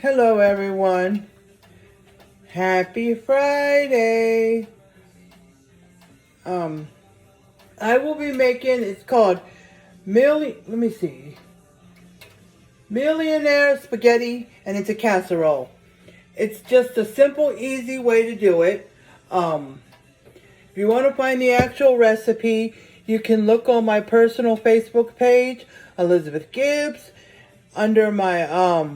Hello everyone. Happy Friday. I will be making, it's called Millionaire spaghetti, and it's a casserole. It's just a simple, easy way to do it. If you want to find the actual recipe, you can look on my personal Facebook page, Elizabeth Gibbs, under my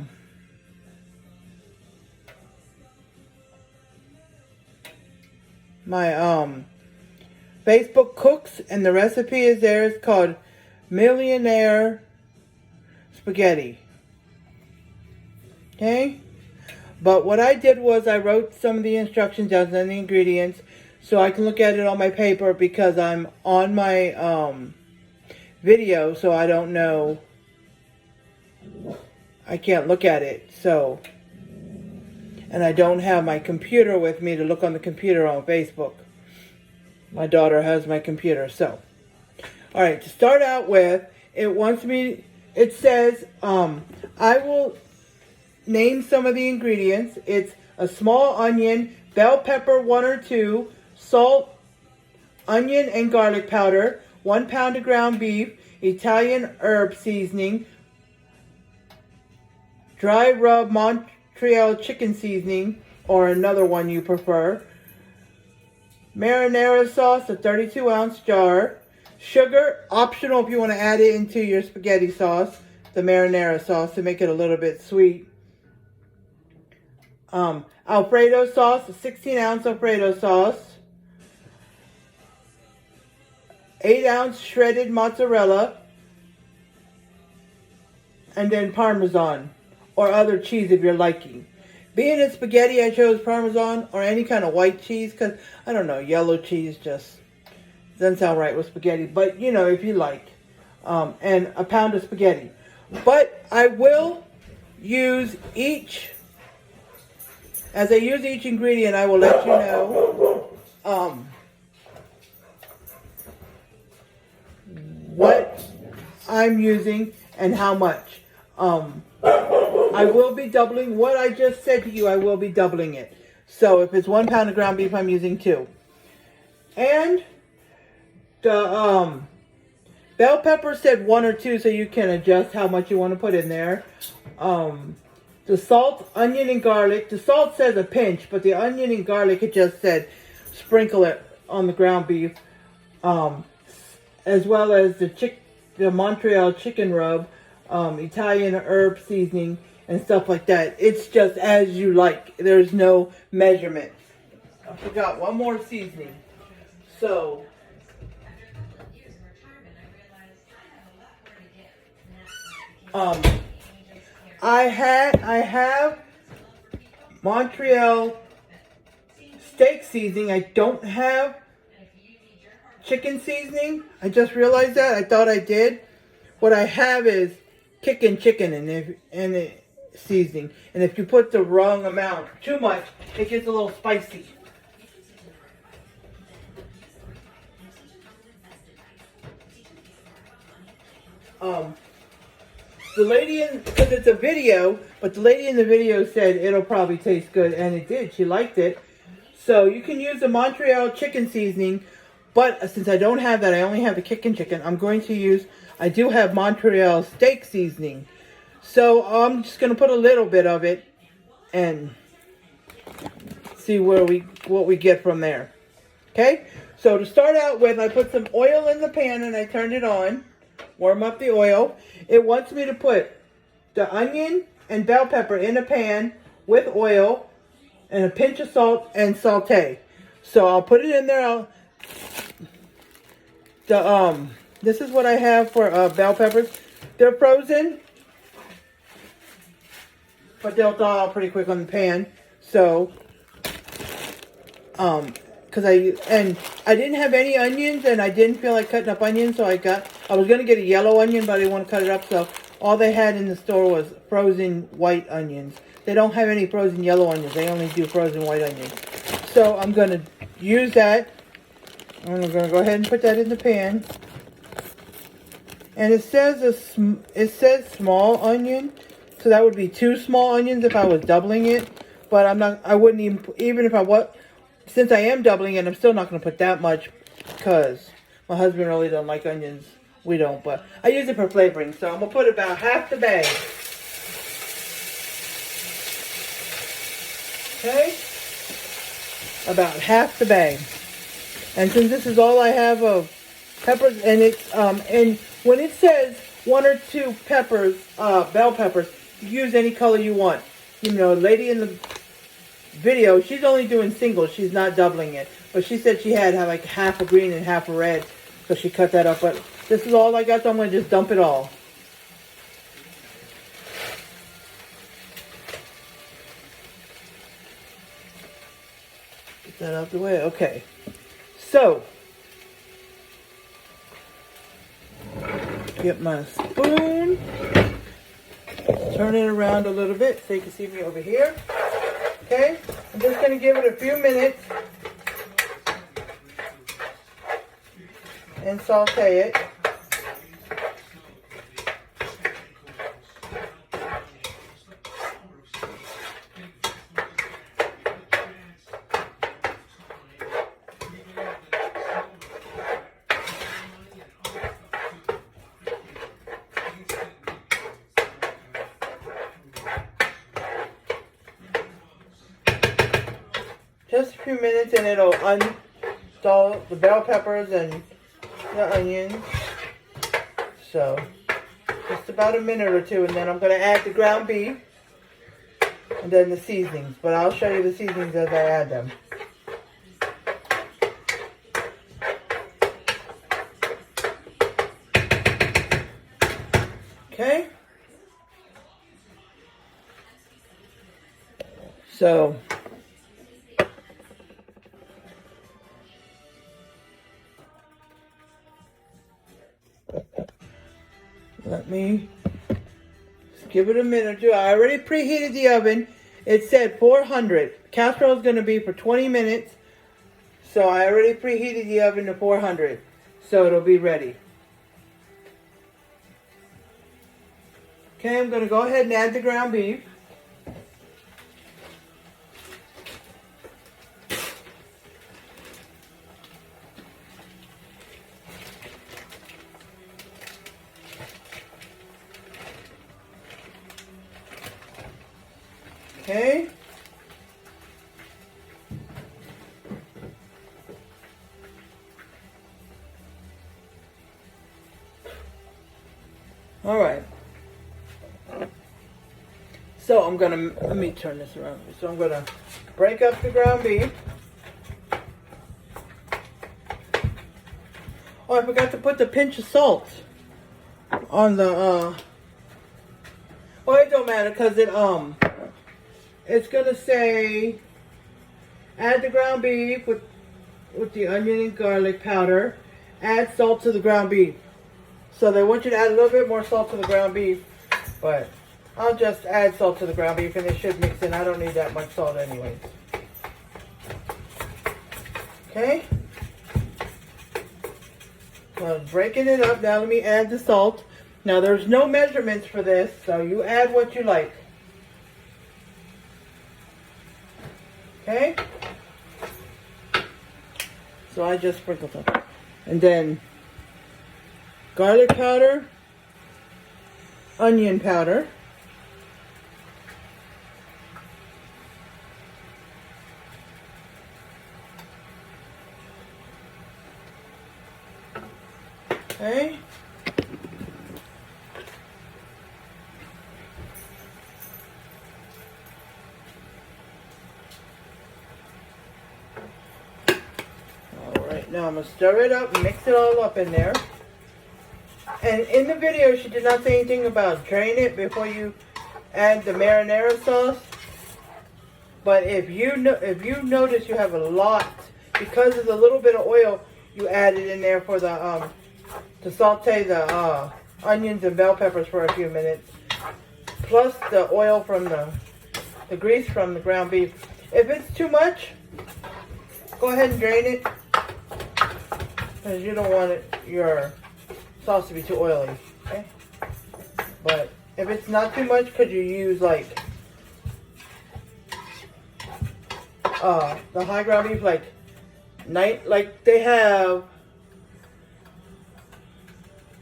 Facebook Cooks, and the recipe is there. It's called Millionaire spaghetti. Okay? But what I did was I wrote some of the instructions down and the ingredients so I can look at it on my paper, because I'm on my video, so I don't know. I can't look at it, so, and I don't have my computer with me to look on the computer on Facebook. My daughter has my computer, so. Alright, to start out with, it says, I will name some of the ingredients. It's a small onion, bell pepper 1 or 2, salt, onion and garlic powder, 1 pound of ground beef, Italian herb seasoning, dry rub Montreal chicken seasoning, or another one you prefer, marinara sauce, a 32-ounce jar, sugar, optional if you want to add it into your spaghetti sauce, the marinara sauce, to make it a little bit sweet. Alfredo sauce, a 16-ounce Alfredo sauce, 8-ounce shredded mozzarella, and then Parmesan, or other cheese if you're liking. Being it's spaghetti, I chose Parmesan or any kind of white cheese, because, I don't know, yellow cheese just doesn't sound right with spaghetti. But, you know, if you like. And a pound of spaghetti. But I will use as I use each ingredient, I will let you know what I'm using and how much. I will be doubling what I just said to you. I will be doubling it. So if it's 1 pound of ground beef, I'm using 2. And the bell pepper said 1 or 2, so you can adjust how much you want to put in there. The salt, onion, and garlic. The salt says a pinch, but the onion and garlic, it just said sprinkle it on the ground beef. As well as the Montreal chicken rub, Italian herb seasoning, and stuff like that. It's just as you like. There's no measurement. I forgot one more seasoning. So, I have Montreal steak seasoning. I don't have chicken seasoning. I just realized that. I thought I did. What I have is chicken in the seasoning. And if you put the wrong amount, too much, it gets a little spicy. The lady because it's a video, but the lady in the video said it'll probably taste good, and it did. She liked it. So you can use the Montreal chicken seasoning, but since I don't have that, I only have the chicken. I'm going to use, I do have Montreal steak seasoning. So I'm just going to put a little bit of it and see what we get from there. Okay? So to start out with, I put some oil in the pan and I turned it on. Warm up the oil. It wants me to put the onion and bell pepper in a pan with oil and a pinch of salt and saute. So I'll put it in there. This is what I have for bell peppers. They're frozen, but they'll thaw out pretty quick on the pan. So, because I didn't have any onions, and I didn't feel like cutting up onions, so I was going to get a yellow onion, but I didn't want to cut it up, so all they had in the store was frozen white onions. They don't have any frozen yellow onions. They only do frozen white onions. So I'm going to use that. I'm going to go ahead and put that in the pan. And it says small onion. So that would be 2 small onions if I was doubling it. But I wouldn't even if I was, since I am doubling it, I'm still not going to put that much because my husband really don't like onions. We don't, but I use it for flavoring. So I'm going to put about half the bag. Okay? About half the bag. And since this is all I have of peppers, and it's, and when it says 1 or 2 peppers, bell peppers, you use any color you want. You know, the lady in the video, she's only doing singles. She's not doubling it. But she said she had like half a green and half a red. So she cut that up. But this is all I got, so I'm going to just dump it all. Get that out the way. Okay. So, get my spoon. Turn it around a little bit so you can see me over here. Okay, I'm just going to give it a few minutes and saute it. Just a few minutes and it'll uninstall the bell peppers and the onions. So, just about a minute or two, and then I'm going to add the ground beef and then the seasonings. But I'll show you the seasonings as I add them. Okay? So, let me just give it a minute or two. I already preheated the oven. It said 400. Casserole is going to be for 20 minutes. So I already preheated the oven to 400. So it'll be ready. Okay, I'm going to go ahead and add the ground beef. Okay. All right. So I'm gonna, let me turn this around. So I'm gonna break up the ground beef. Oh, I forgot to put the pinch of salt on the, well, it don't matter because it's gonna say add the ground beef with the onion and garlic powder. Add salt to the ground beef. So they want you to add a little bit more salt to the ground beef, but I'll just add salt to the ground beef and it should mix in. I don't need that much salt anyway. Okay. So I'm breaking it up. Now let me add the salt. Now there's no measurements for this, so you add what you like. Okay? So I just sprinkled some. And then garlic powder, onion powder, okay? Now I'm going to stir it up and mix it all up in there. And in the video, she did not say anything about drain it before you add the marinara sauce. But if you notice you have a lot, because of the little bit of oil you added in there for the to saute the onions and bell peppers for a few minutes, plus the oil from the grease from the ground beef. If it's too much, go ahead and drain it, because you don't want your sauce to be too oily. Okay? But If it's not too much, could you use like the high ground beef, like they have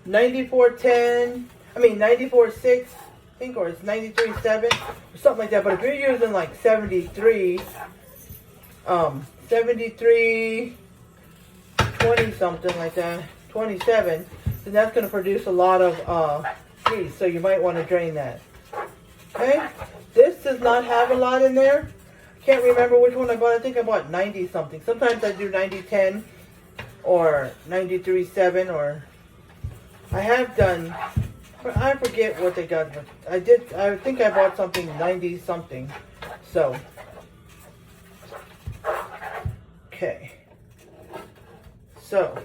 94.10, I mean 94.6, I think, or it's 93.7 or something like that. But if you're using like 73, 73, 20 something like that, 27, then that's going to produce a lot of cheese. So you might want to drain that. Okay, this does not have a lot in there. Can't remember which one I bought. I think I bought 90 something. Sometimes I do 90-10 or 93-7, or I have done, I forget what they got, but I think I bought something 90 something. So, okay. So,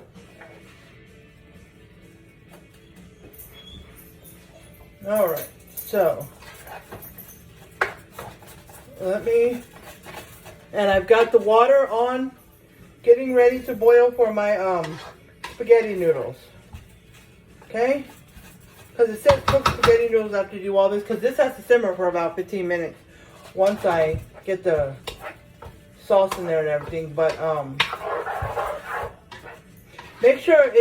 all right. So, and I've got the water on, getting ready to boil for my spaghetti noodles. Okay? Because it says cook spaghetti noodles after you do all this, because this has to simmer for about 15 minutes once I get the sauce in there and everything. But make sure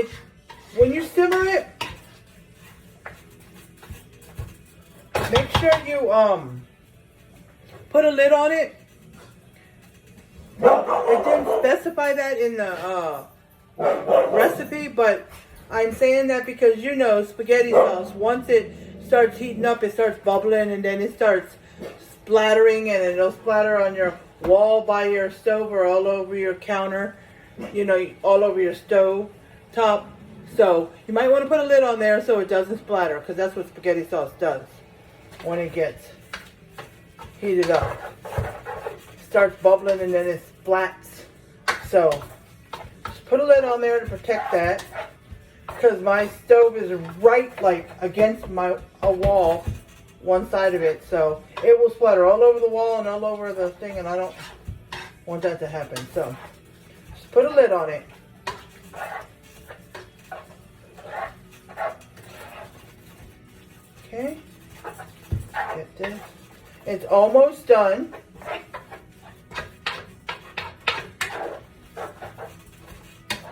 when you simmer it, make sure you put a lid on it. It didn't specify that in the recipe, but I'm saying that because, you know, spaghetti sauce, once it starts heating up, it starts bubbling, and then it starts splattering, and it'll splatter on your wall by your stove or all over your counter, you know, all over your stove top. So you might want to put a lid on there so it doesn't splatter, because that's what spaghetti sauce does when it gets heated up. It starts bubbling and then it splats. So just put a lid on there to protect that, because my stove is right like against a wall, one side of it, so it will splatter all over the wall and all over the thing, and I don't want that to happen. So just put a lid on it. Okay, get this. It's almost done.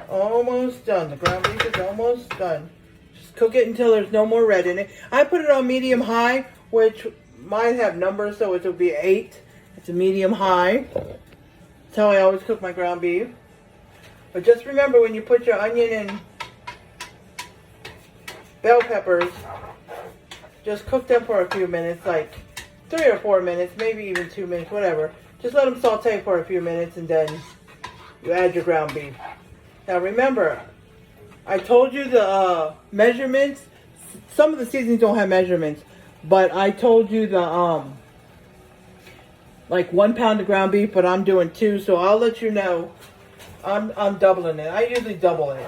Almost done. The ground beef is almost done. Just cook it until there's no more red in it. I put it on medium high, which mine have numbers, so it will be 8. It's a medium high. That's how I always cook my ground beef. But just remember, when you put your onion and bell peppers, just cook them for a few minutes, like 3 or 4 minutes, maybe even 2 minutes, whatever. Just let them saute for a few minutes, and then you add your ground beef. Now remember, I told you the measurements. Some of the seasonings don't have measurements, but I told you the like 1 pound of ground beef, but I'm doing 2, so I'll let you know. I'm doubling it. I usually double it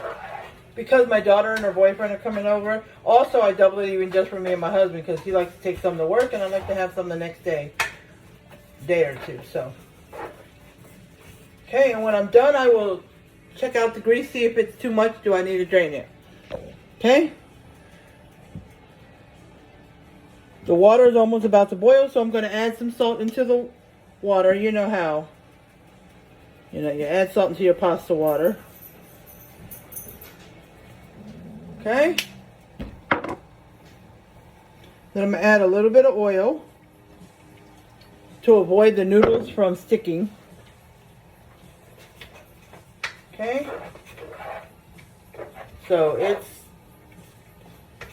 because my daughter and her boyfriend are coming over. Also, I double it even just for me and my husband, because he likes to take some to work, and I like to have some the next day or two. So, okay, and when I'm done, I will check out the grease, see if it's too much. Do I need to drain it? Okay. The water is almost about to boil, so I'm going to add some salt into the water. You know how. You know, you add salt into your pasta water. Okay. Then I'm going to add a little bit of oil to avoid the noodles from sticking. Okay. So it's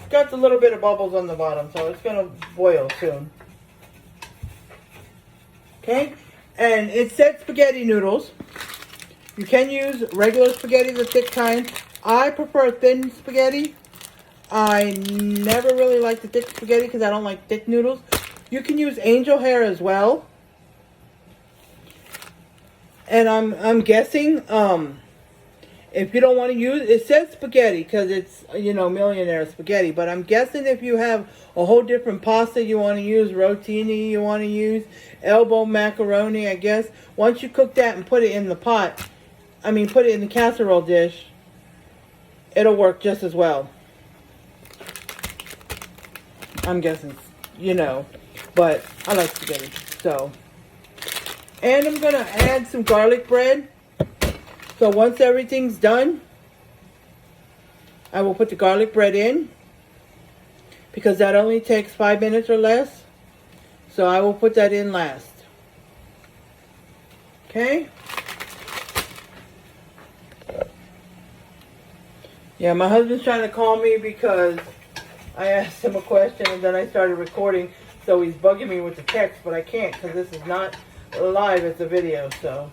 got a little bit of bubbles on the bottom, so it's going to boil soon. Okay. And it said spaghetti noodles. You can use regular spaghetti, the thick kind. I prefer thin spaghetti. I never really like the thick spaghetti because I don't like thick noodles. You can use angel hair as well. And I'm guessing, if you don't want to use, it says spaghetti because it's, you know, Millionaire spaghetti. But I'm guessing if you have a whole different pasta you want to use, rotini you want to use, elbow macaroni, I guess. Once you cook that and put it in the pot, put it in the casserole dish, it'll work just as well. I'm guessing you know, but I like spaghetti. So, and I'm going to add some garlic bread. So once everything's done, I will put the garlic bread in, because that only takes 5 minutes or less. So I will put that in last. Okay? Yeah, my husband's trying to call me because I asked him a question and then I started recording. So he's bugging me with the text, but I can't because this is not live, it's a video. So,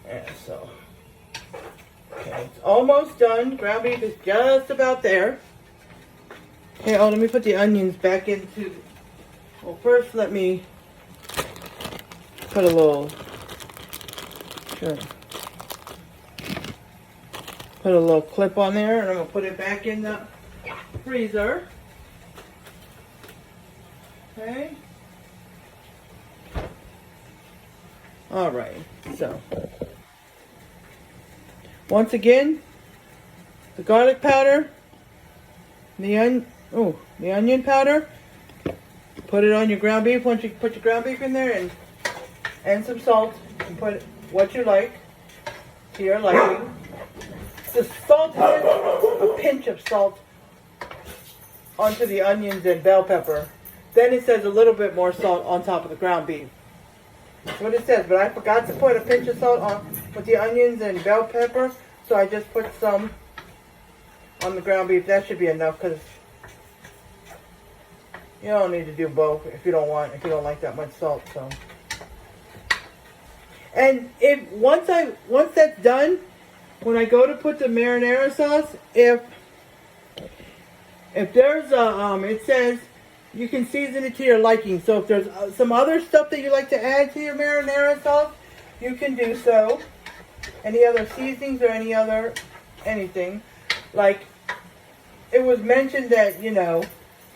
yeah, so. Okay, it's almost done. Ground beef is just about there. Okay, oh, let me put the onions back into, well, first let me put a little, sure, put a little clip on there, and I'm going to put it back in the freezer. Okay. Alright, so, once again, the garlic powder, the onion powder. Put it on your ground beef. Once you put your ground beef in there, and some salt, and put what you like to your liking. The salt is a pinch of salt onto the onions and bell pepper. Then it says a little bit more salt on top of the ground beef. That's what it says, but I forgot to put a pinch of salt on with the onions and bell pepper, so I just put some on the ground beef. That should be enough, because you don't need to do both if you don't like that much salt. So, and once that's done, when I go to put the marinara sauce, if there's a it says you can season it to your liking. So if there's some other stuff that you like to add to your marinara sauce, you can do so. Any other seasonings or anything. Like, it was mentioned that, you know,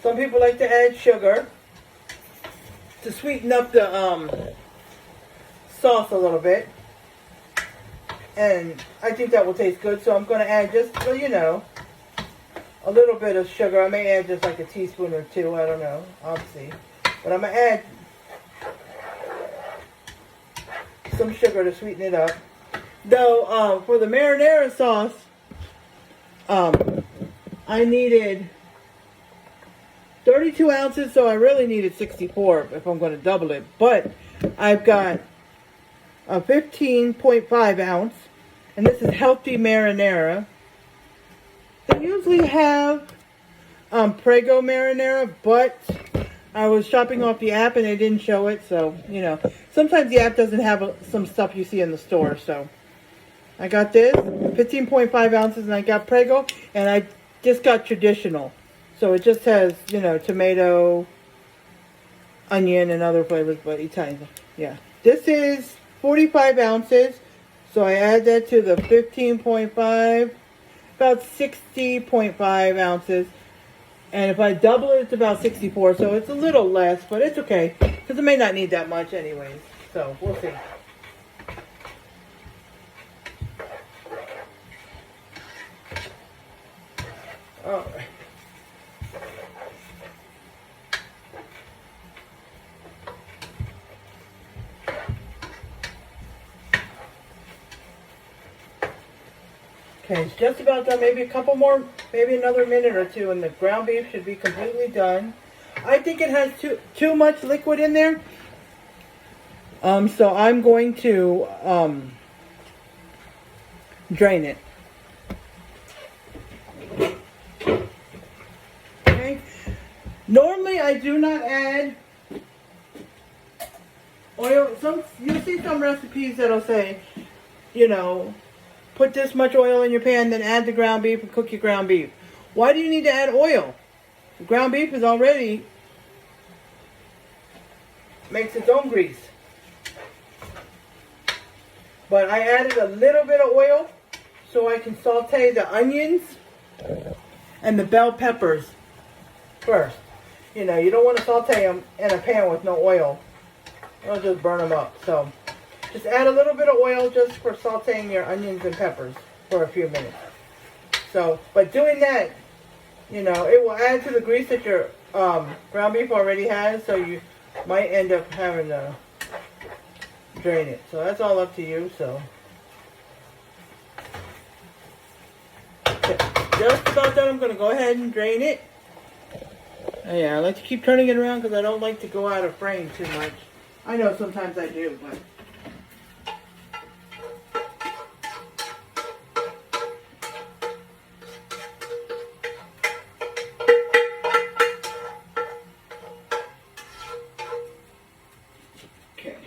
some people like to add sugar to sweeten up the sauce a little bit. And I think that will taste good. So I'm going to add just, you know, a little bit of sugar. I may add just like a teaspoon or two. I don't know. I'll see. But I'm going to add some sugar to sweeten it up. Though, for the marinara sauce, I needed 32 ounces, so I really needed 64 if I'm going to double it. But I've got a 15.5 ounce, and this is healthy marinara. They usually have Prego marinara, but I was shopping off the app and they didn't show it, so, you know, sometimes the app doesn't have some stuff you see in the store. So I got this 15.5 ounces, and I got Prego, and I just got traditional. So it just has, you know, tomato, onion, and other flavors, but Italian. Yeah. This is 45 ounces. So I add that to the 15.5, about 60.5 ounces. And if I double it, it's about 64. So it's a little less, but it's okay, because I may not need that much anyways. So we'll see. All right. Okay, it's just about done. Maybe a couple more, maybe another minute or two, and the ground beef should be completely done. I think it has too much liquid in there. So I'm going to drain it. Okay. Normally I do not add oil. You'll see some recipes that'll say, you know, put this much oil in your pan, then add the ground beef and cook your ground beef. Why do you need to add oil? The ground beef is already makes its own grease. But I added a little bit of oil so I can saute the onions and the bell peppers first. You know, you don't want to saute them in a pan with no oil. It'll just burn them up. So just add a little bit of oil just for sauteing your onions and peppers for a few minutes. So, but doing that You know, it will add to the grease that your ground beef already has, so you might end up having to drain it. So that's all up to you. So okay, just about done. I'm going to go ahead and drain it. Yeah, I like to keep turning it around because I don't like to go out of frame too much. I know sometimes I do, but... Okay.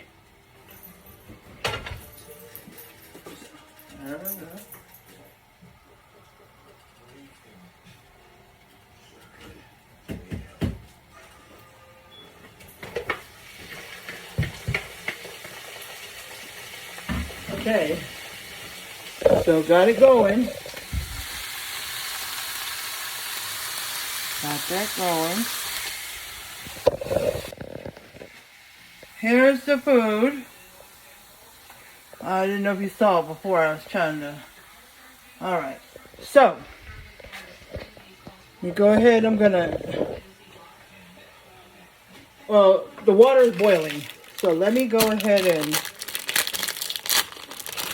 There we go. Okay, so got it going. Got that going. Here's the food. I didn't know if you saw it before. I was trying to... Alright, so you go ahead. I'm gonna... Well, the water is boiling. So let me go ahead and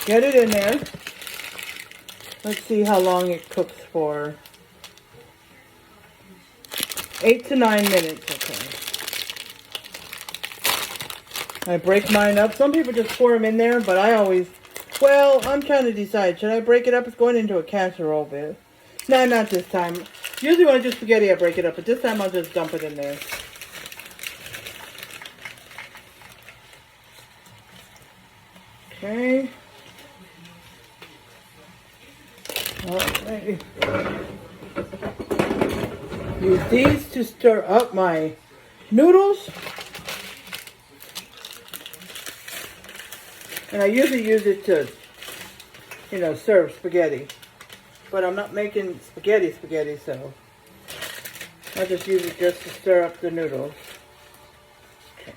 get it in there. Let's see how long it cooks for. 8 to 9 minutes, okay. I break mine up. Some people just pour them in there, but I always... Well, I'm trying to decide. Should I break it up? It's going into a casserole bit. No, not this time. Usually when I do spaghetti, I break it up, but this time I'll just dump it in there. Okay. Alright. Use these to stir up my noodles. And I usually use it to, you know, serve spaghetti. But I'm not making spaghetti, so I just use it just to stir up the noodles. Okay.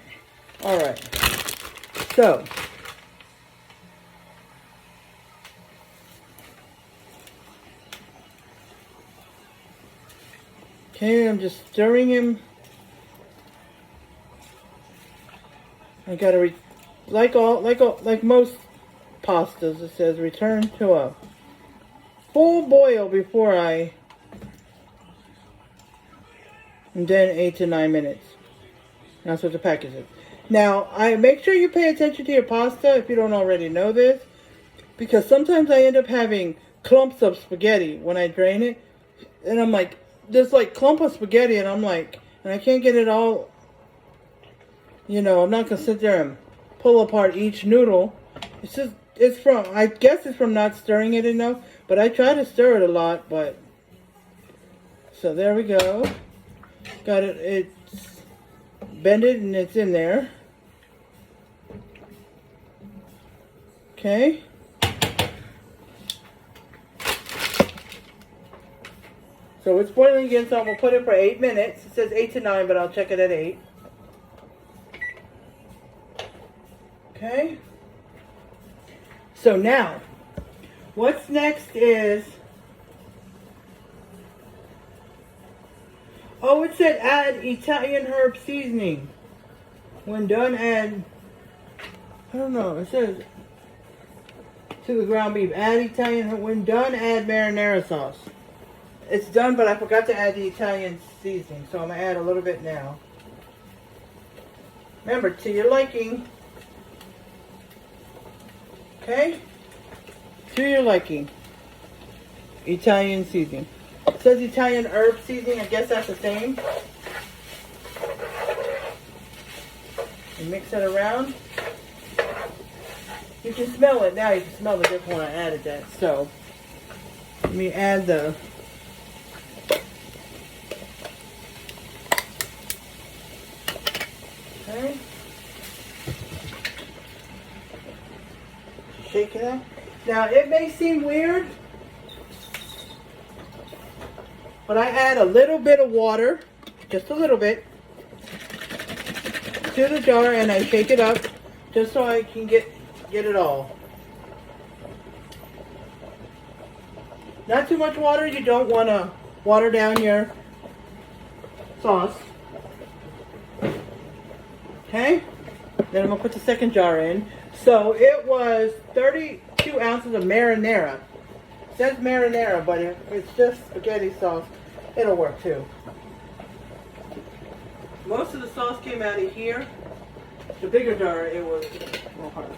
Alright. So, okay, I'm just stirring him. I gotta like most pastas, it says return to a full boil before and then 8 to 9 minutes. That's what the package is. Now, I make sure you pay attention to your pasta if you don't already know this, because sometimes I end up having clumps of spaghetti when I drain it, and I'm like, there's like clump of spaghetti, and I'm like, and I can't get it all, you know, I'm not going to sit there and pull apart each noodle. It's just, I guess it's from not stirring it enough, but I try to stir it a lot, but, so there we go. Got it, it's bended and it's in there. Okay. So it's boiling again, so I'm going to put it for 8 minutes. It says 8 to 9, but I'll check it at 8. Okay. So now, what's next is... Oh, it said add Italian herb seasoning. When done, add... I don't know, it says... To the ground beef, add Italian herb. When done, add marinara sauce. It's done, but I forgot to add the Italian seasoning, so I'm going to add a little bit now. Remember, to your liking. Okay? To your liking. Italian seasoning. It says Italian herb seasoning. I guess that's the same. And mix it around. You can smell it now. You can smell the difference when I added that. So, let me add the... Okay. Shake it up. Now, it may seem weird, but I add a little bit of water, just a little bit, to the jar, and I shake it up just so I can get it all. Not too much water. You don't want to water down your sauce. Okay? Then I'm going to put the second jar in. So it was 32 ounces of marinara. It says marinara, but if it's just spaghetti sauce, it'll work too. Most of the sauce came out of here. The bigger jar, it was a little hard.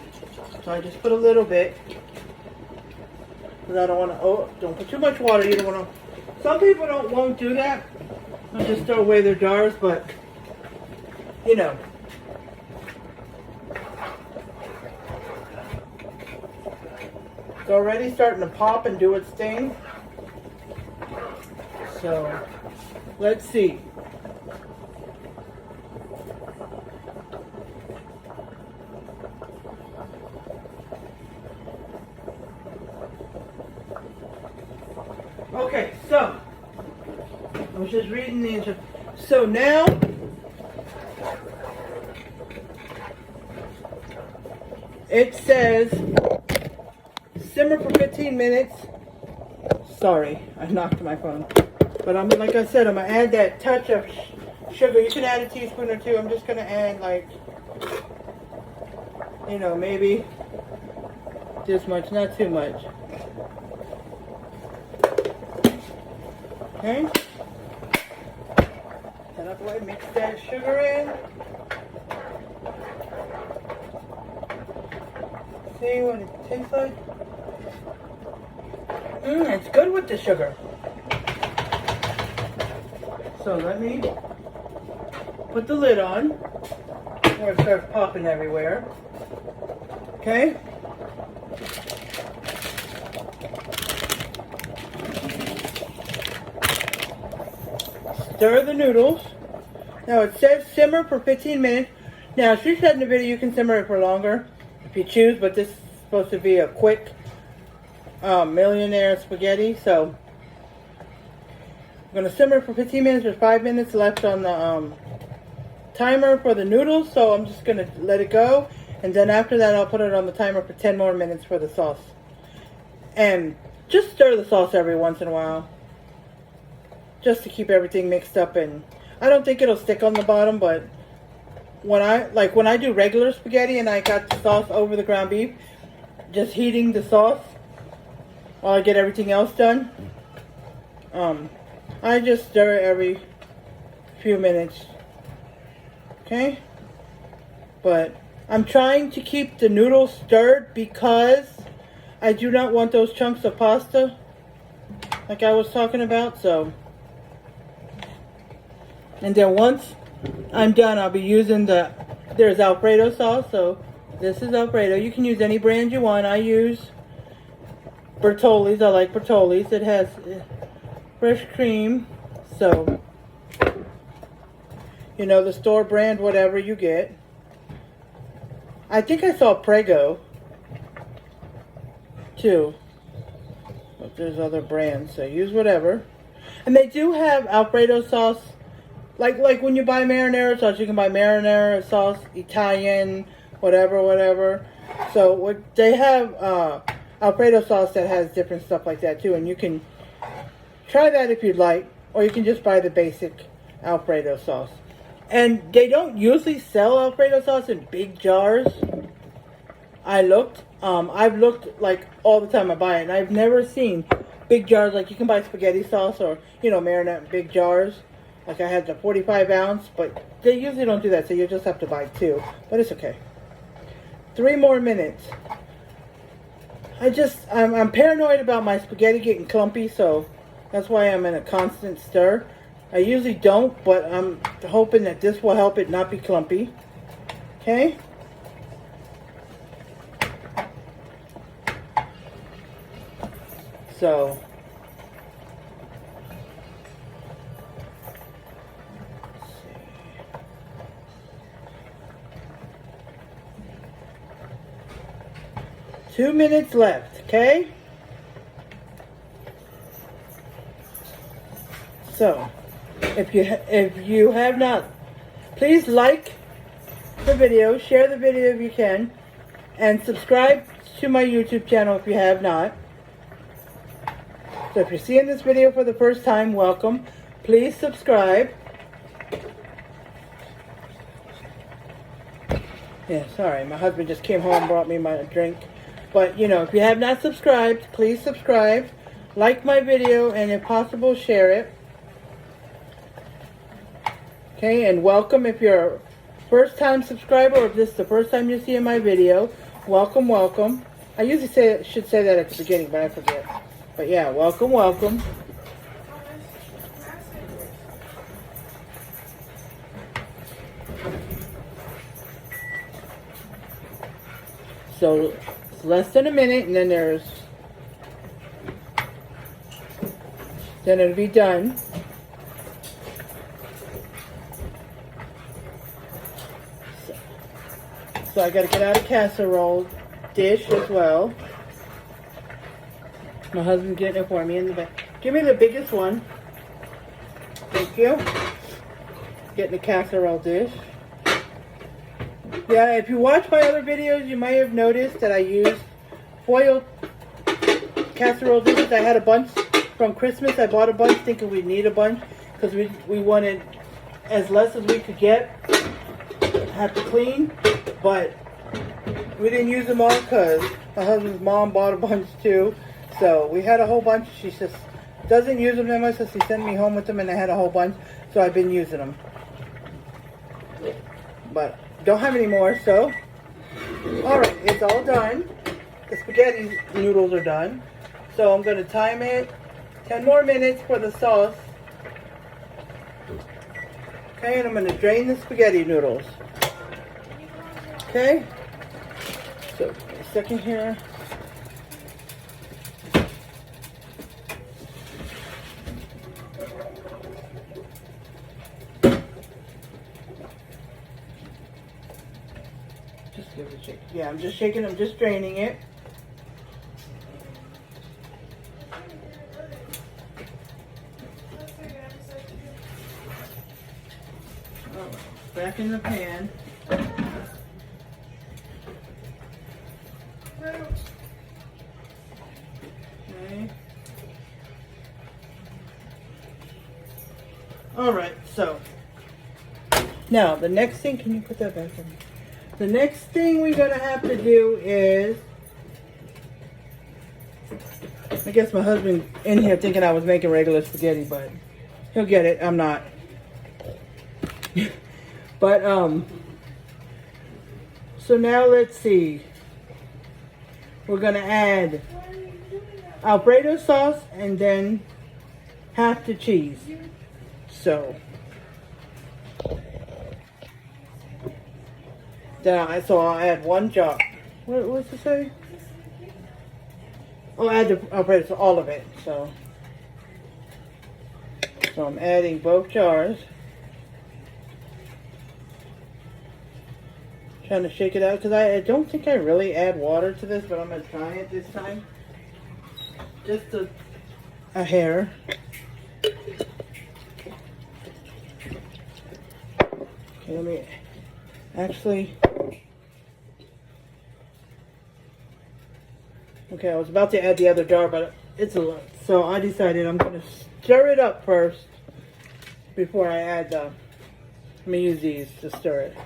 So I just put a little bit. Because I don't want to, don't put too much water. You don't want to, some people won't do that. They'll just throw away their jars, but, you know. It's already starting to pop and do its thing. So, let's see. Okay, so, I was just reading the instructions. So now, it says, simmer for 15 minutes. Sorry, I knocked my phone. But I'm, like I said, I'm going to add that touch of sugar. You can add a teaspoon or two. I'm just going to add like, you know, maybe this much, not too much. Okay. Then I'll go ahead and mix that sugar in. See what it tastes like. It's good with the sugar. So let me put the lid on before it starts popping everywhere. Okay. Stir the noodles. Now it says simmer for 15 minutes. Now she said in the video you can simmer it for longer if you choose, but this is supposed to be a quick Millionaire spaghetti. So I'm going to simmer for 15 minutes. There's 5 minutes left on the timer for the noodles, so I'm just going to let it go. And then after that I'll put it on the timer for 10 more minutes for the sauce. And just stir the sauce every once in a while, just to keep everything mixed up. And I don't think it'll stick on the bottom, but when I do regular spaghetti and I got the sauce over the ground beef, just heating the sauce while I get everything else done, I just stir it every few minutes. Okay? But I'm trying to keep the noodles stirred because I do not want those chunks of pasta like I was talking about. So, and then once I'm done, I'll be using there's Alfredo sauce. So this is Alfredo. You can use any brand you want. I use Bertolli's. I like Bertolli's. It has fresh cream. So, you know, the store brand, whatever you get. I think I saw Prego too, but there's other brands, so use whatever. And they do have Alfredo sauce, like when you buy marinara sauce, you can buy marinara sauce, Italian, whatever. So they have Alfredo sauce that has different stuff like that too, and you can try that if you'd like, or you can just buy the basic Alfredo sauce. And they don't usually sell Alfredo sauce in big jars. I've looked like all the time I buy it, and I've never seen big jars. Like you can buy spaghetti sauce or, you know, marinara in big jars. Like I had the 45 ounce, but they usually don't do that, so you just have to buy 2. But it's okay. 3 more minutes. I'm paranoid about my spaghetti getting clumpy, so that's why I'm in a constant stir. I usually don't, but I'm hoping that this will help it not be clumpy. Okay? So, let's see. 2 minutes left, okay? So, if you have not, please like the video, share the video if you can, and subscribe to my YouTube channel if you have not. So if you're seeing this video for the first time, welcome. Please subscribe. Yeah, sorry, my husband just came home and brought me my drink. But, you know, if you have not subscribed, please subscribe. Like my video, and if possible, share it. Okay, and welcome if you're a first-time subscriber, or if this is the first time you're seeing my video. Welcome, welcome. I usually should say that at the beginning, but I forget. But yeah, welcome, welcome. So it's less than a minute, and then it'll be done. So I gotta get out a casserole dish as well. My husband's getting it for me in the back. Give me the biggest one. Thank you. Getting a casserole dish. Yeah, if you watch my other videos, you might have noticed that I used foil casserole dishes. I had a bunch from Christmas. I bought a bunch thinking we'd need a bunch because we wanted as less as we could get. Have to clean, but we didn't use them all because my husband's mom bought a bunch too. So we had a whole bunch. She just doesn't use them that much, so she sent me home with them, and I had a whole bunch. So I've been using them, but don't have any more. So all right, it's all done. The spaghetti noodles are done. So I'm going to time it 10 more minutes for the sauce. Okay, and I'm going to drain the spaghetti noodles. Okay, so a second here. Just give it a shake. Yeah, I'm just shaking, I'm just draining it. Oh, back in the pan. Okay. All right, so now the next thing, can you put that back in? The next thing we're gonna have to do is, I guess my husband in here thinking I was making regular spaghetti, but he'll get it. I'm not. But so now let's see. We're gonna add Alfredo sauce and then half the cheese. So I'll add one jar. What's it say? Oh, add the Alfredo, so all of it. So I'm adding both jars. Trying to shake it out because I don't think I really add water to this, but I'm gonna try it this time. Just a hair. Okay, let me actually. Okay, I was about to add the other jar, but it's a lot. So I decided I'm gonna stir it up first before I add the. Let me use these to stir it.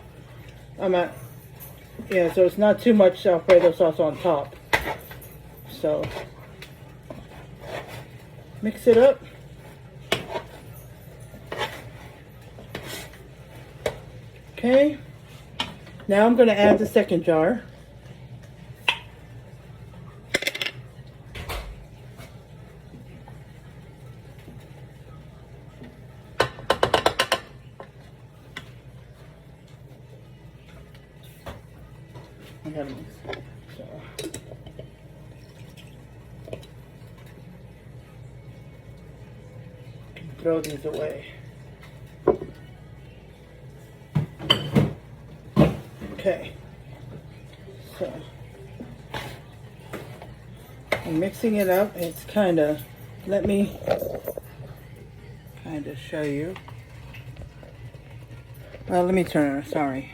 Yeah, so it's not too much Alfredo sauce on top. So mix it up. Okay. Now I'm going to add the second jar. I gotta mix. So. Throw these away. Okay. So I'm mixing it up. It's kind of, let me kind of show you. Well, let me turn it, sorry.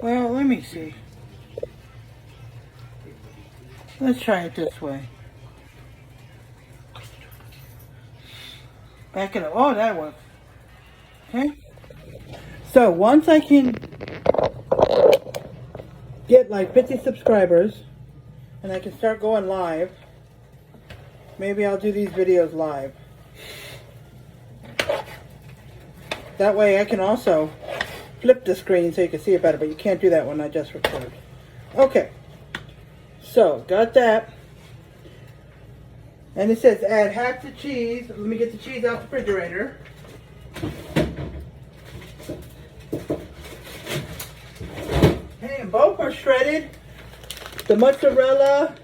Well, let me see. Let's try it this way. Back it up. Oh, that works. Okay. So once I can get like 50 subscribers and I can start going live, maybe I'll do these videos live. That way I can also flip the screen so you can see it better, but you can't do that when I just record. Okay. So, got that. And it says add half the cheese. Let me get the cheese out the refrigerator. Okay, and both are shredded. The mozzarella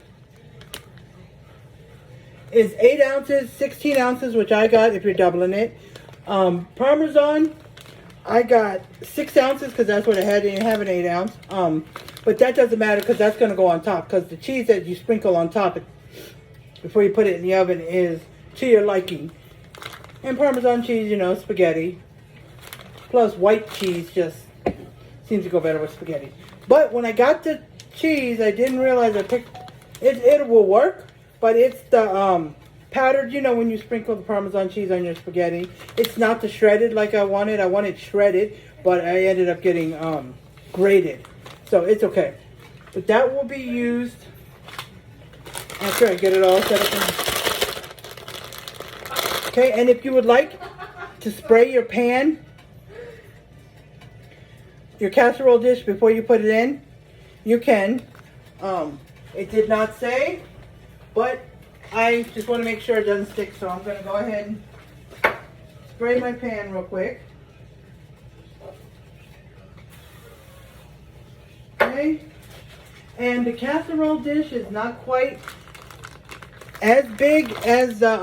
is 8 ounces, 16 ounces, which I got if you're doubling it. Parmesan, I got 6 ounces because that's what I had. I didn't have an 8 ounce. But that doesn't matter because that's going to go on top, because the cheese that you sprinkle on top before you put it in the oven is to your liking. And Parmesan cheese, you know, spaghetti. Plus white cheese just seems to go better with spaghetti. But when I got the cheese, I didn't realize I picked it. It will work, but it's the powdered, you know, when you sprinkle the Parmesan cheese on your spaghetti. It's not the shredded like I wanted. I wanted shredded, but I ended up getting grated. So it's okay. But that will be used after I get it all set up. Okay, and if you would like to spray your pan, your casserole dish before you put it in, you can. It did not say, but I just want to make sure it doesn't stick, so I'm going to go ahead and spray my pan real quick. Okay, and the casserole dish is not quite as big as the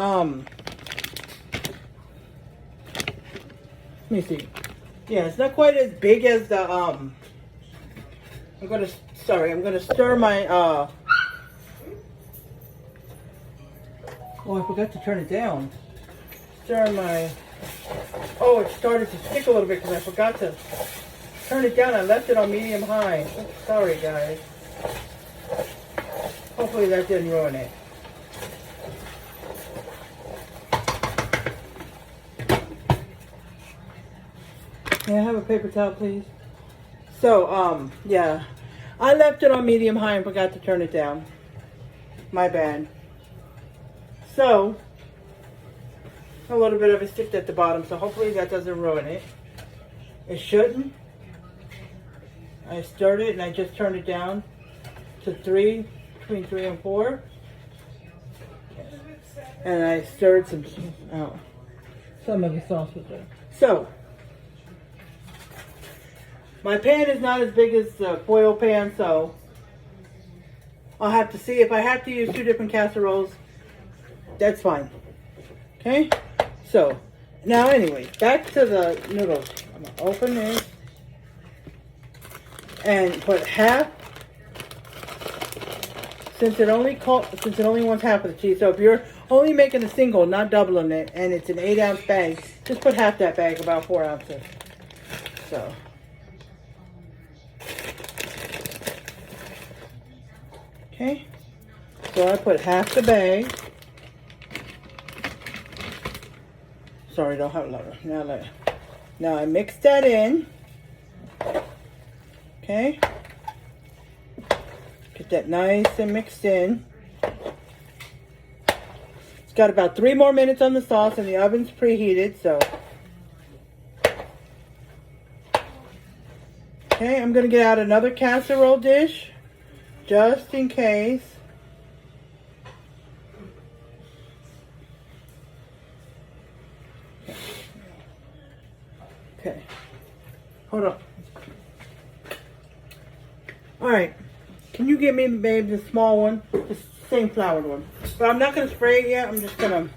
let me see. Yeah, it's not quite as big as the I'm gonna stir my oh, I forgot to turn it down. Stir my, oh, it started to stick a little bit because I forgot to turn it down. I left it on medium high. Sorry, guys. Hopefully that didn't ruin it. May I have a paper towel, please? So, yeah. I left it on medium high and forgot to turn it down. My bad. So, a little bit of it sticked at the bottom, so hopefully that doesn't ruin it. It shouldn't. I stirred it and I just turned it down to between 3 and 4. And I stirred some of the sauce with it. So, my pan is not as big as the foil pan, so I'll have to see if I have to use 2 different casseroles. That's fine. Okay? So, now anyway, back to the noodles. I'm going to open this and put half, since it only wants half of the cheese. So if you're only making a single, not doubling it, and it's an 8 ounce bag, just put half that bag, about 4 ounces. So. Okay, so I put half the bag. Sorry, don't have a lot. Now I mix that in. Okay, get that nice and mixed in. It's got about 3 more minutes on the sauce, and the oven's preheated. So, okay, I'm gonna get out another casserole dish, just in case. Okay. Hold on. Alright. Can you give me, babe, the small one? The same floured one. But I'm not going to spray it yet. I'm just going to,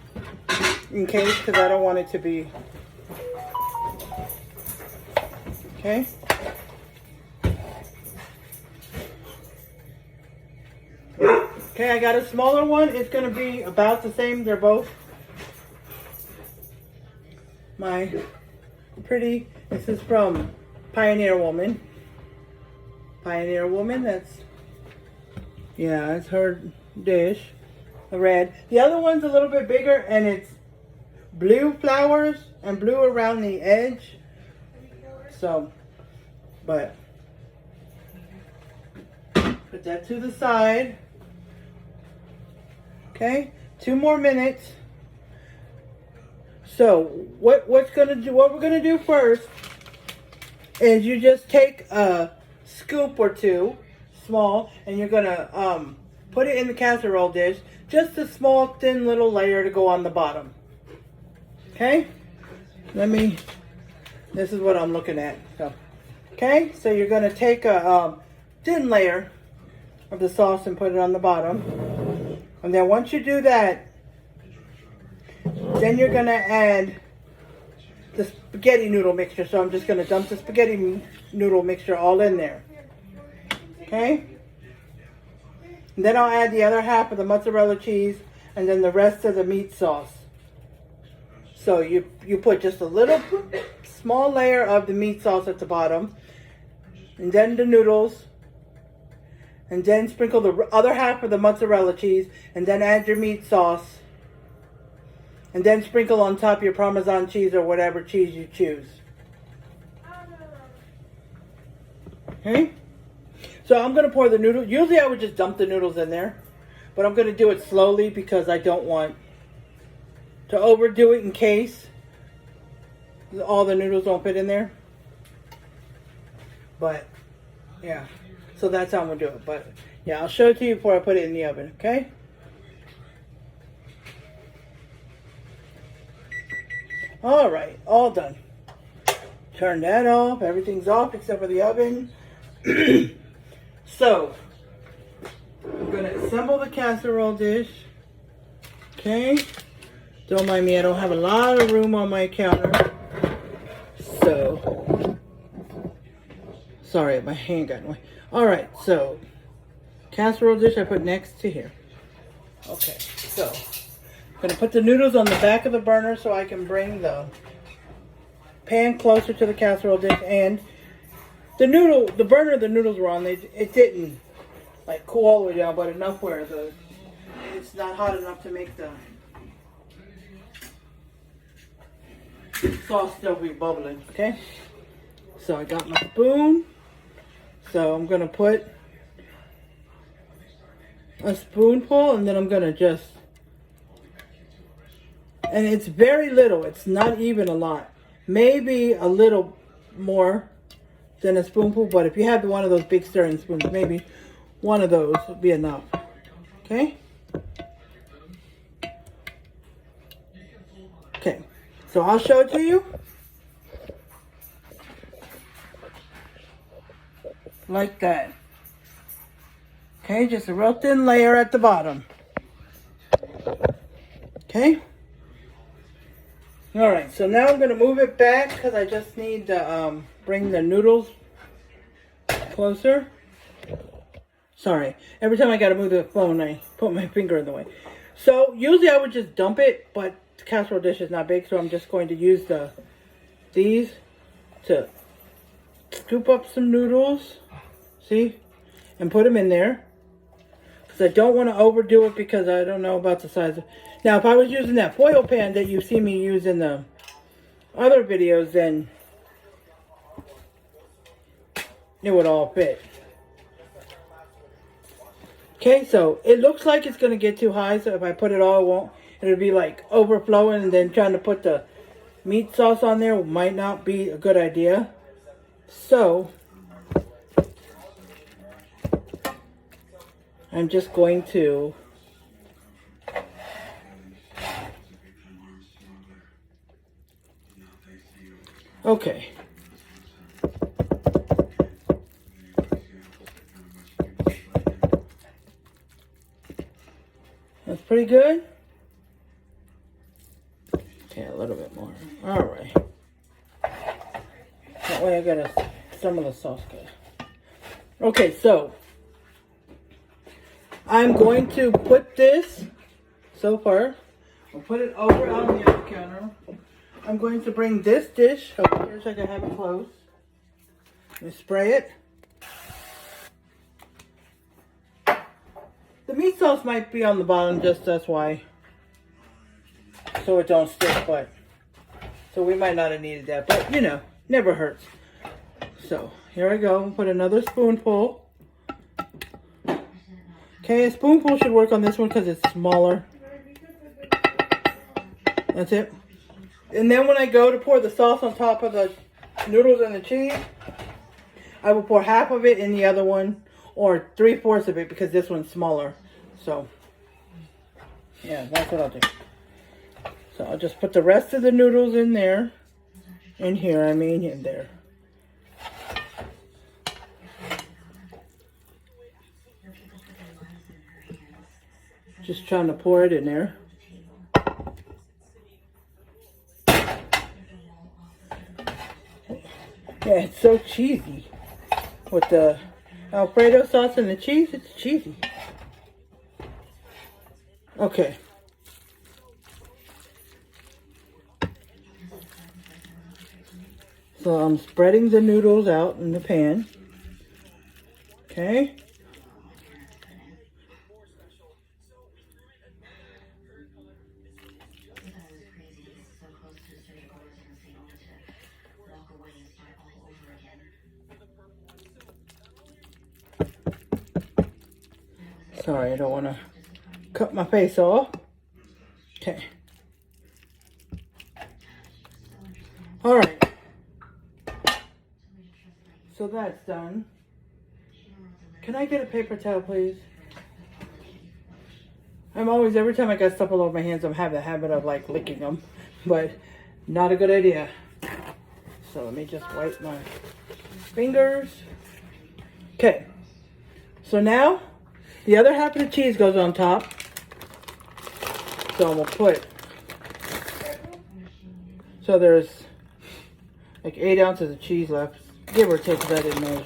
in case, because I don't want it to be. Okay. Okay, I got a smaller one. It's going to be about the same. They're both my pretty. This is from Pioneer Woman. Pioneer Woman, that's, yeah, it's her dish, the red. The other one's a little bit bigger, and it's blue flowers and blue around the edge. So, but put that to the side. Okay, 2 more minutes. So what we're gonna do first is you just take a scoop or two, small, and you're gonna put it in the casserole dish. Just a small, thin little layer to go on the bottom. Okay? This is what I'm looking at. So, okay, so you're gonna take a thin layer of the sauce and put it on the bottom. And then once you do that, then you're gonna add the spaghetti noodle mixture. So I'm just gonna dump the spaghetti noodle mixture all in there. Okay? And then I'll add the other half of the mozzarella cheese and then the rest of the meat sauce. So you put just a little small layer of the meat sauce at the bottom, and then the noodles, and then sprinkle the other half of the mozzarella cheese, and then add your meat sauce, and then sprinkle on top your Parmesan cheese or whatever cheese you choose. Okay? So I'm going to pour the noodles. Usually I would just dump the noodles in there, but I'm going to do it slowly because I don't want to overdo it in case all the noodles don't fit in there. But, yeah. So that's how I'm going to do it. But, yeah, I'll show it to you before I put it in the oven, okay? All right, all done. Turn that off. Everything's off except for the oven. So, I'm going to assemble the casserole dish. Okay? Don't mind me, I don't have a lot of room on my counter. So, sorry, my hand got in the way. Alright, so, casserole dish I put next to here. Okay, so, I'm going to put the noodles on the back of the burner so I can bring the pan closer to the casserole dish. And the burner the noodles were on, it didn't like cool all the way down, but enough where it's not hot enough to make the sauce still be bubbling. Okay, so I got my spoon, so I'm gonna put a spoonful, and then I'm gonna just, and it's very little, it's not even a lot, maybe a little more than a spoonful, but if you have one of those big stirring spoons, maybe one of those would be enough. Okay? Okay, so I'll show it to you. Like that. Okay, just a real thin layer at the bottom. Okay? Alright, so now I'm going to move it back because I just need to bring the noodles closer. Sorry, every time I got to move the phone, I put my finger in the way. So, usually I would just dump it, but the casserole dish is not big, so I'm just going to use these to scoop up some noodles. See? And put them in there. Because I don't want to overdo it because I don't know about the size of... Now, if I was using that foil pan that you see me use in the other videos, then it would all fit. Okay, so it looks like it's going to get too high, so if I put it all, it won't. It'll be like overflowing, and then trying to put the meat sauce on there might not be a good idea. So, I'm just going to okay. That's pretty good. Okay, a little bit more. All right. That way I got some of the sauce good. Okay, so I'm going to put this, so far, I'll put it over on the other counter. I'm going to bring this dish over here so I can have it close. Let me spray it. The meat sauce might be on the bottom, just that's why. So it don't stick, but so we might not have needed that, but you know, never hurts. So here I go. Put another spoonful. Okay, a spoonful should work on this one because it's smaller. That's it. And then when I go to pour the sauce on top of the noodles and the cheese, I will pour half of it in the other one, or 3/4 of it, because this one's smaller. So yeah, that's what I'll do. So I'll just put the rest of the noodles in there. In here, I mean in there. Just trying to pour it in there. Yeah, it's so cheesy. With the Alfredo sauce and the cheese, it's cheesy. Okay. So I'm spreading the noodles out in the pan. Okay. Sorry, I don't want to cut my face off. Okay. All right. So that's done. Can I get a paper towel, please? I'm always, every time I got stuff all over my hands, I'm having the habit of like licking them, but not a good idea. So let me just wipe my fingers. Okay. So now the other half of the cheese goes on top. So I'm gonna put, so there's like 8 ounces of cheese left, give or take, because I didn't measure.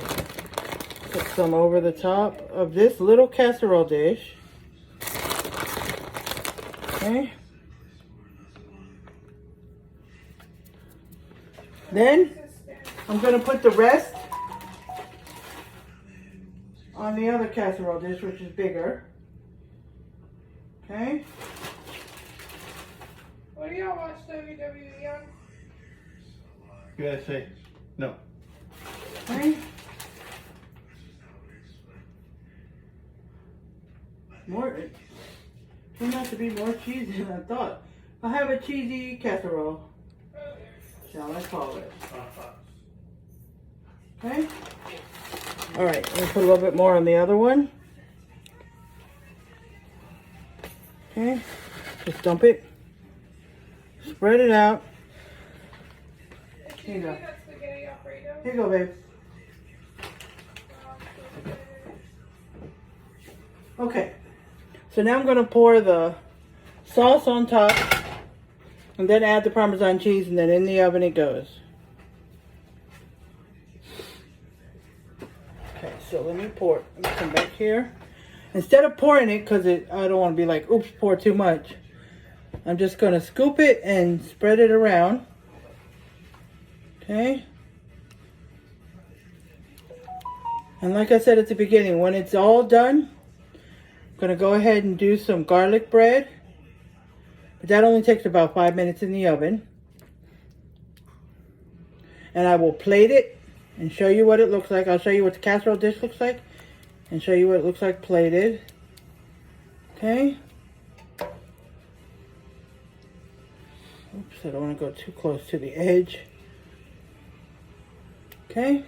Put some over the top of this little casserole dish. Okay. Then I'm going to put the rest on the other casserole dish, which is bigger. Okay. What do y'all watch WWE on? USA. No. Okay. More. It turned out to be more cheesy than I thought. I have a cheesy casserole, shall I call it? Okay. All right. I'm gonna put a little bit more on the other one. Okay. Just dump it. Spread it out. Here you go. Here you go, babe. Okay. So now I'm going to pour the sauce on top and then add the Parmesan cheese, and then in the oven it goes. Okay, so let me pour it. Let me come back here. Instead of pouring it, because I don't want to be like, oops, pour too much. I'm just going to scoop it and spread it around. Okay. And like I said at the beginning, when it's all done, I'm going to go ahead and do some garlic bread. But that only takes about 5 minutes in the oven. And I will plate it and show you what it looks like. I'll show you what the casserole dish looks like and show you what it looks like plated. Okay. Oops, I don't want to go too close to the edge. Okay.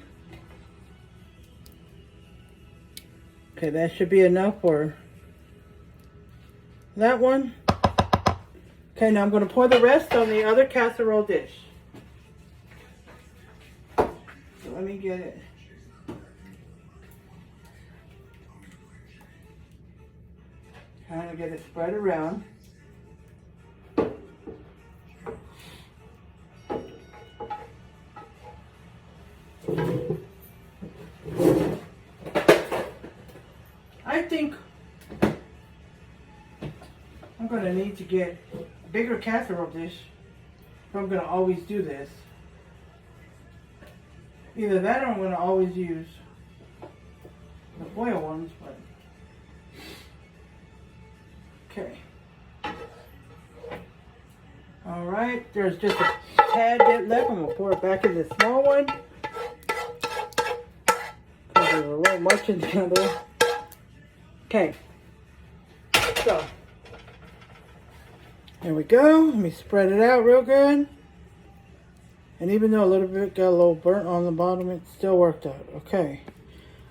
Okay, that should be enough for that one. Okay, now I'm going to pour the rest on the other casserole dish. So let me get it. Kind of get it spread around. I think I'm going to need to get a bigger casserole dish if I'm going to always do this. Either that or I'm going to always use the foil ones, but All right, there's just a tad bit left. I'm gonna pour it back in the small one. Because there's a little much in the other. Okay. So, there we go. Let me spread it out real good. And even though a little bit got a little burnt on the bottom, it still worked out. Okay.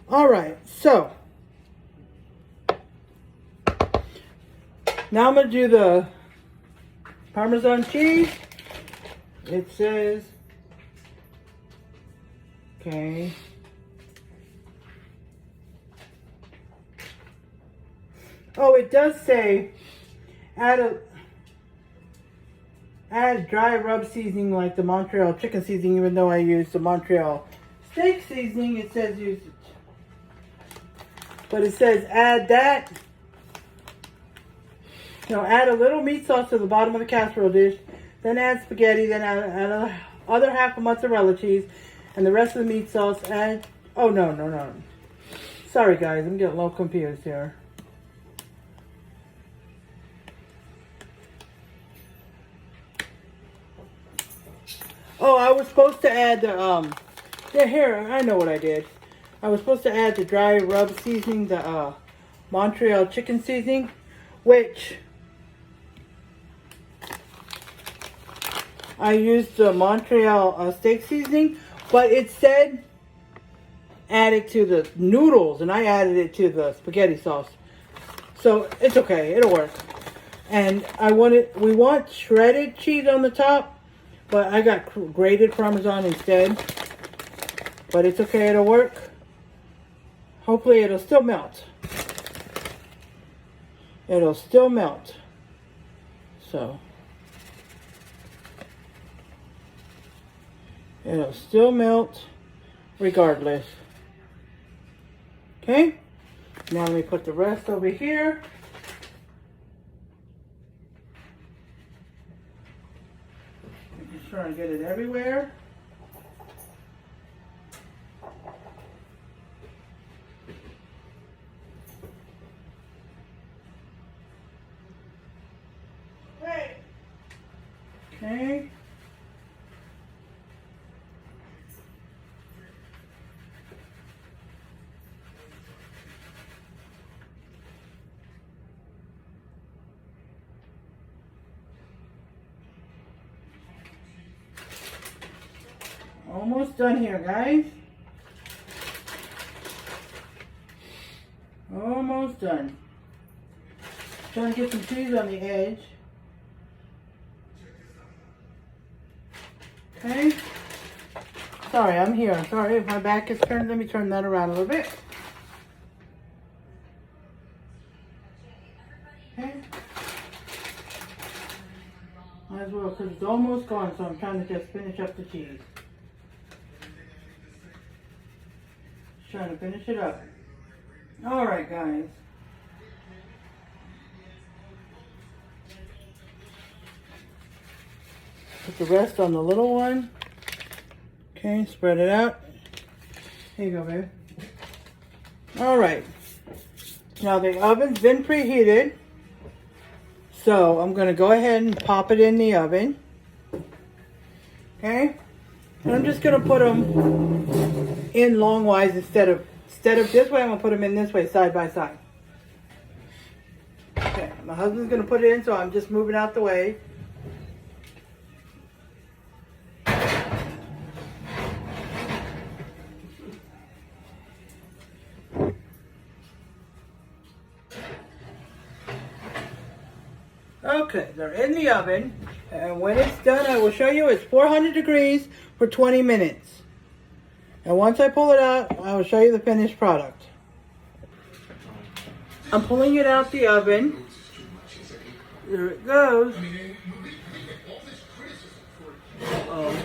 All right, so now I'm going to do the Parmesan cheese. It says, okay. Oh, it does say add dry rub seasoning like the Montreal chicken seasoning, even though I use the Montreal steak seasoning, it says use it. But it says add that. Add a little meat sauce to the bottom of the casserole dish, then add spaghetti, then add a other half of mozzarella cheese, and the rest of the meat sauce add, oh no. Sorry guys, I'm getting a little confused here. Oh, I was supposed to add the, yeah, here, I know what I did. I was supposed to add the dry rub seasoning, the Montreal chicken seasoning, which I used the Montreal steak seasoning, but it said add it to the noodles, and I added it to the spaghetti sauce. So it's okay, it'll work. And we want shredded cheese on the top, but I got grated Parmesan instead. But it's okay, it'll work. Hopefully it'll still melt. It'll still melt. So. It'll still melt regardless. Okay? Now let me put the rest over here. Trying to get it everywhere. Hey. Okay. Almost done here, guys. Almost done. Trying to get some cheese on the edge. Okay. Sorry, I'm here. I'm sorry if my back is turned. Let me turn that around a little bit. Okay. Might as well, because it's almost gone, so I'm trying to just finish up the cheese. Trying to finish it up. All right, guys. Put the rest on the little one. Okay, spread it out. Here you go, babe. All right. Now the oven's been preheated. So I'm going to go ahead and pop it in the oven. Okay. And I'm just going to put them in longwise instead of this way. I'm going to put them in this way, side by side. Okay. My husband's going to put it in, so I'm just moving out the way. Okay, they're in the oven, and when it's done, I will show you. It's 400 degrees for 20 minutes. And once I pull it out, I will show you the finished product. I'm pulling it out the oven. There it goes. Uh-oh.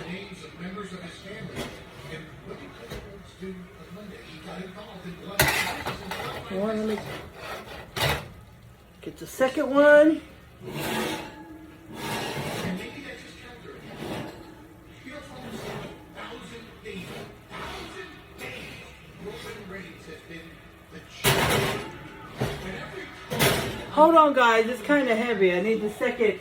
Let me get the second one. Hold on, guys. It's kind of heavy. I need the second.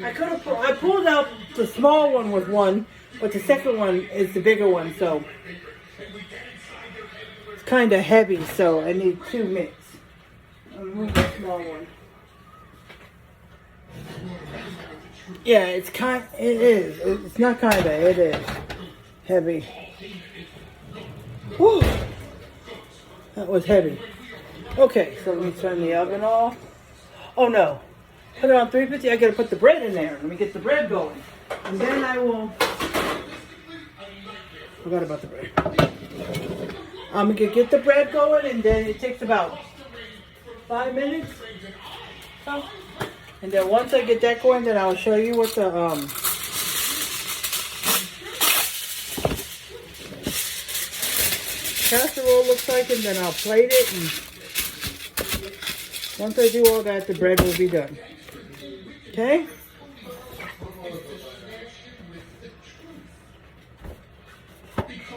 I pulled out the small one with one, but the second one is the bigger one, so it's kind of heavy, so I need 2 mitts. I'll move the small one. Yeah, it is. It's not kinda, it is heavy. Whew. That was heavy. Okay, so let me turn the oven off. Oh no. Put it on 350. I gotta put the bread in there. Let me get the bread going. And then I will. Forgot about the bread. I'm gonna get the bread going, and then it takes about 5 minutes. So, and then once I get that going, then I'll show you what the casserole looks like, and then I'll plate it. And once I do all that, the bread will be done. Okay?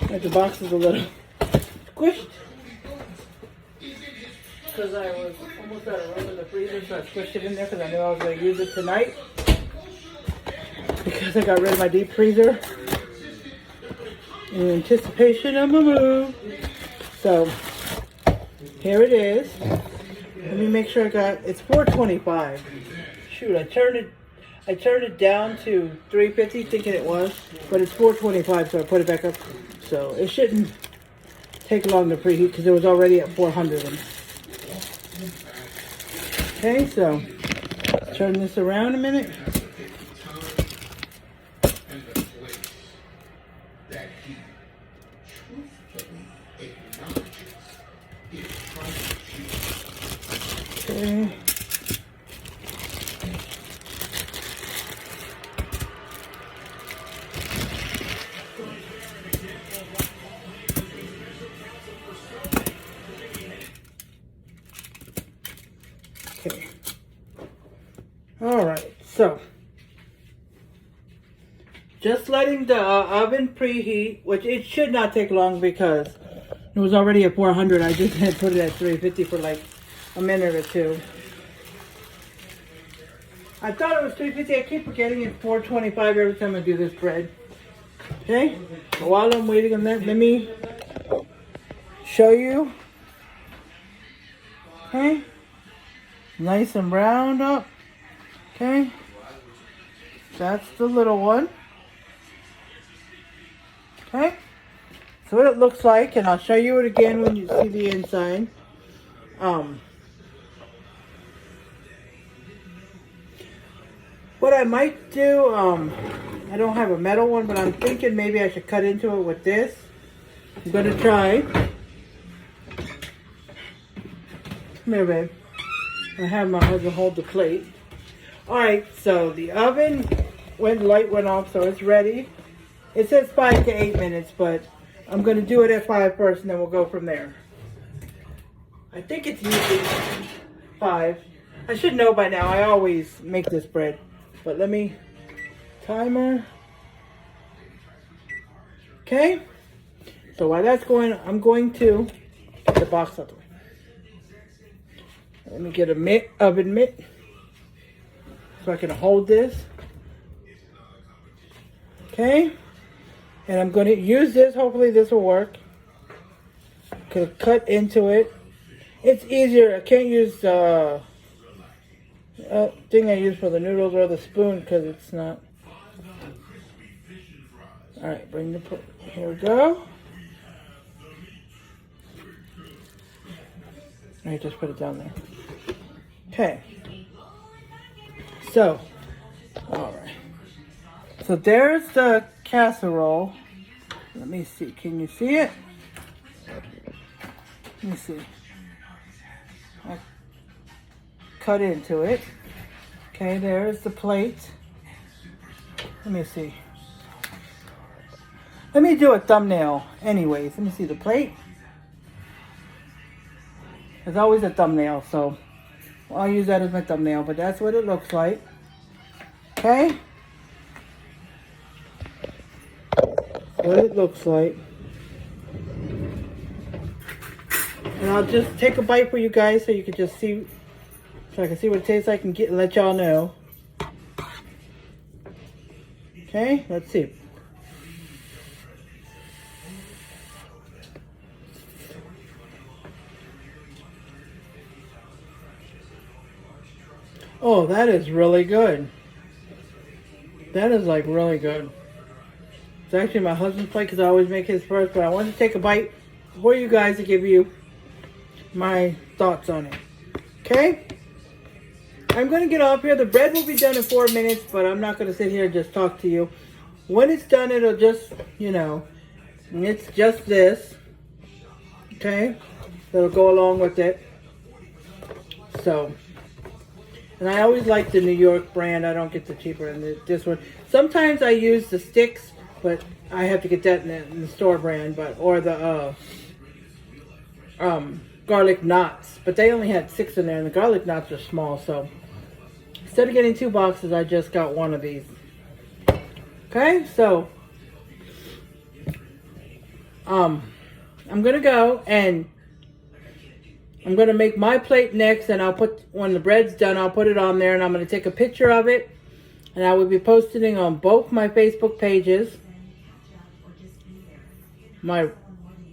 Like the box is a little squished because I was almost out of room in the freezer, so I squished it in there because I knew I was going to use it tonight because I got rid of my deep freezer in anticipation of my move. So here it is. Let me make sure it's 425. Shoot, I turned it down to 350 thinking it was, but it's 425, so I put it back up. So it shouldn't take long to preheat because it was already at 400. Okay, so let's turn this around a minute. Okay. Okay. All right. So, just letting the oven preheat, which it should not take long because it was already at 400. I just had put it at 350 for like a minute or two. I thought it was 350. I keep forgetting it's 425 every time I do this bread. Okay. So while I'm waiting on that, let me show you. Okay. Nice and browned up. Okay. That's the little one. Okay. So what it looks like, and I'll show you it again when you see the inside. What I might do, I don't have a metal one, but I'm thinking maybe I should cut into it with this. I'm gonna try. Come here, babe. I have my husband hold the plate. Alright, so the oven light went off, so it's ready. It says 5 to 8 minutes, but I'm going to do it at 5 first, and then we'll go from there. I think it's usually 5. I should know by now. I always make this bread. But let me... Timer. Okay. So while that's going, I'm going to get the box out the way. Let me get a oven mitt so I can hold this. Okay. And I'm going to use this. Hopefully this will work. Gonna cut into it. It's easier. I can't use the thing I use for the noodles or the spoon because it's not. All right, bring the. Here we go. I just put it down there. Okay. So, all right. So there's the casserole. Let me see. Can you see it? Let me see. I cut into it. Okay, there's the plate. Let me see. Let me do a thumbnail anyways. Let me see the plate. There's always a thumbnail, so I'll use that as my thumbnail, but that's what it looks like. Okay? What it looks like. And I'll just take a bite for you guys so you can just see so I can see what it tastes like and let y'all know. Okay, let's see. Oh, that is really good. That is like really good. It's actually my husband's plate because I always make his first, but I wanted to take a bite for you guys to give you my thoughts on it. Okay? I'm going to get off here. The bread will be done in 4 minutes, but I'm not going to sit here and just talk to you. When it's done, it'll just, you know, it's just this. Okay? That'll go along with it. So, and I always like the New York brand. I don't get the cheaper than this one. Sometimes I use the sticks, but I have to get that in the store brand, or the garlic knots. But they only had 6 in there, and the garlic knots are small. So instead of getting 2 boxes, I just got 1 of these. Okay, so I'm gonna go and I'm gonna make my plate next, and I'll put, when the bread's done, I'll put it on there, and I'm gonna take a picture of it, and I will be posting it on both my Facebook pages. My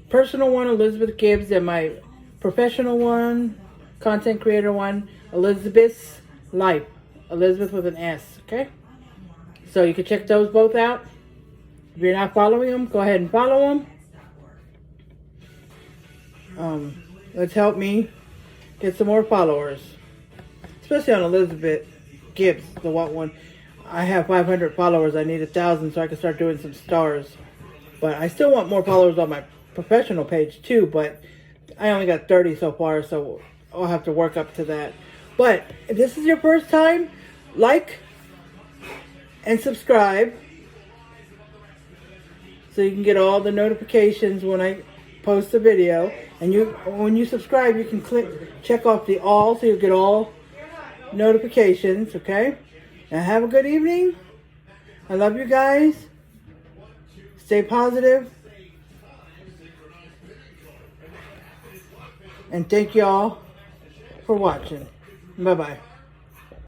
personal one, Elizabeth Gibbs, and my professional one, content creator one, Elizabeth's Life. Elizabeth with an S, okay? So you can check those both out. If you're not following them, go ahead and follow them. Let's help me get some more followers. Especially on Elizabeth Gibbs, the what one. I have 500 followers. I need 1,000 so I can start doing some stars. But I still want more followers on my professional page too, but I only got 30 so far, so I'll have to work up to that. But if this is your first time, like and subscribe so you can get all the notifications when I post a video. And when you subscribe, you can check off the all, so you'll get all notifications, okay? And have a good evening. I love you guys. Stay positive. And thank y'all for watching. Bye-bye.